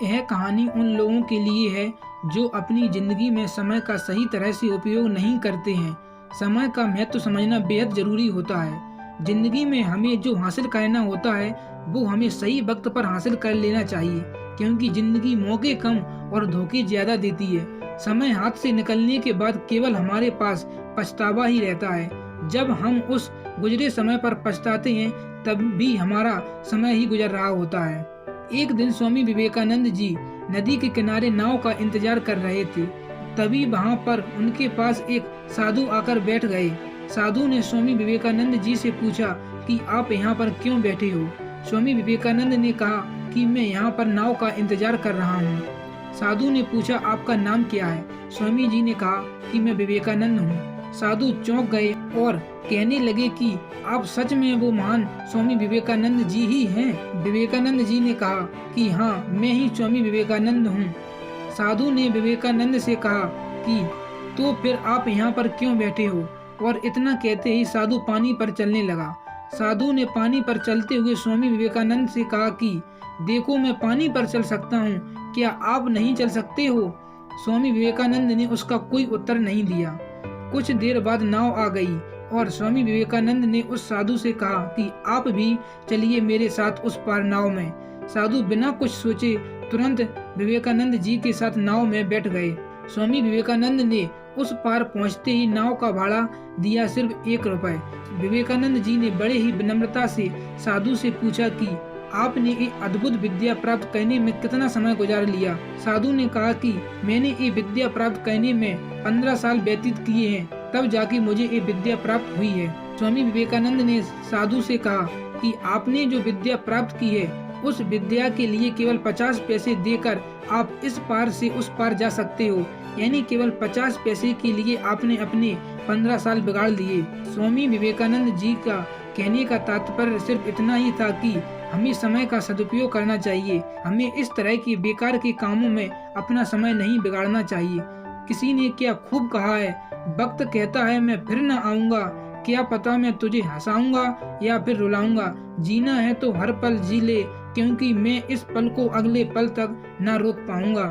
यह कहानी उन लोगों के लिए है जो अपनी ज़िंदगी में समय का सही तरह से उपयोग नहीं करते हैं। समय का महत्व समझना बेहद ज़रूरी होता है। ज़िंदगी में हमें जो हासिल करना होता है वो हमें सही वक्त पर हासिल कर लेना चाहिए, क्योंकि ज़िंदगी मौके कम और धोखे ज़्यादा देती है। समय हाथ से निकलने के बाद केवल हमारे पास पछतावा ही रहता है। जब हम उस गुजरे समय पर पछताते हैं तब भी हमारा समय ही गुजर रहा होता है। एक दिन स्वामी विवेकानंद जी नदी के किनारे नाव का इंतजार कर रहे थे। तभी वहां पर उनके पास एक साधु आकर बैठ गए। साधु ने स्वामी विवेकानंद जी से पूछा कि आप यहाँ पर क्यों बैठे हो। स्वामी विवेकानंद ने कहा कि मैं यहाँ पर नाव का इंतजार कर रहा हूँ। साधु ने पूछा आपका नाम क्या है। स्वामी जी ने कहा कि मैं विवेकानंद हूँ। साधु चौंक गए और कहने लगे कि आप सच में वो महान स्वामी विवेकानंद जी ही हैं। विवेकानंद जी ने कहा कि हाँ, मैं ही स्वामी विवेकानंद हूँ। साधु ने विवेकानंद से कहा कि तो फिर आप यहाँ पर क्यों बैठे हो। और इतना कहते ही साधु पानी पर चलने लगा। साधु ने पानी पर चलते हुए स्वामी विवेकानंद से कहा कि देखो, मैं पानी पर चल सकता हूँ, क्या आप नहीं चल सकते हो। स्वामी विवेकानंद ने उसका कोई उत्तर नहीं दिया। कुछ देर बाद नाव आ गई और स्वामी विवेकानंद ने उस साधु से कहा कि आप भी चलिए मेरे साथ उस पार नाव में। साधु बिना कुछ सोचे तुरंत विवेकानंद जी के साथ नाव में बैठ गए। स्वामी विवेकानंद ने उस पार पहुंचते ही नाव का भाड़ा दिया सिर्फ 1 रुपए। विवेकानंद जी ने बड़े ही विनम्रता से साधु से पूछा कि आपने ये अद्भुत विद्या प्राप्त करने में कितना समय गुजार लिया। साधु ने कहा कि मैंने ये विद्या प्राप्त करने में 15 साल व्यतीत किए हैं, तब जाके मुझे ये विद्या प्राप्त हुई है। स्वामी विवेकानंद ने साधु से कहा कि आपने जो विद्या प्राप्त की है उस विद्या के लिए केवल 50 पैसे देकर आप इस पार से उस पार जा सकते हो। यानी केवल 50 पैसे के लिए आपने अपने 15 साल बिगाड़ लिए। स्वामी विवेकानंद जी का कहने का तात्पर्य सिर्फ इतना ही था कि हमें समय का सदुपयोग करना चाहिए। हमें इस तरह के बेकार के कामों में अपना समय नहीं बिगाड़ना चाहिए। किसी ने क्या खूब कहा है, वक्त कहता है मैं फिर न आऊंगा, क्या पता मैं तुझे हंसाऊंगा या फिर रुलाऊंगा। जीना है तो हर पल जी ले, क्योंकि मैं इस पल को अगले पल तक न रोक पाऊंगा।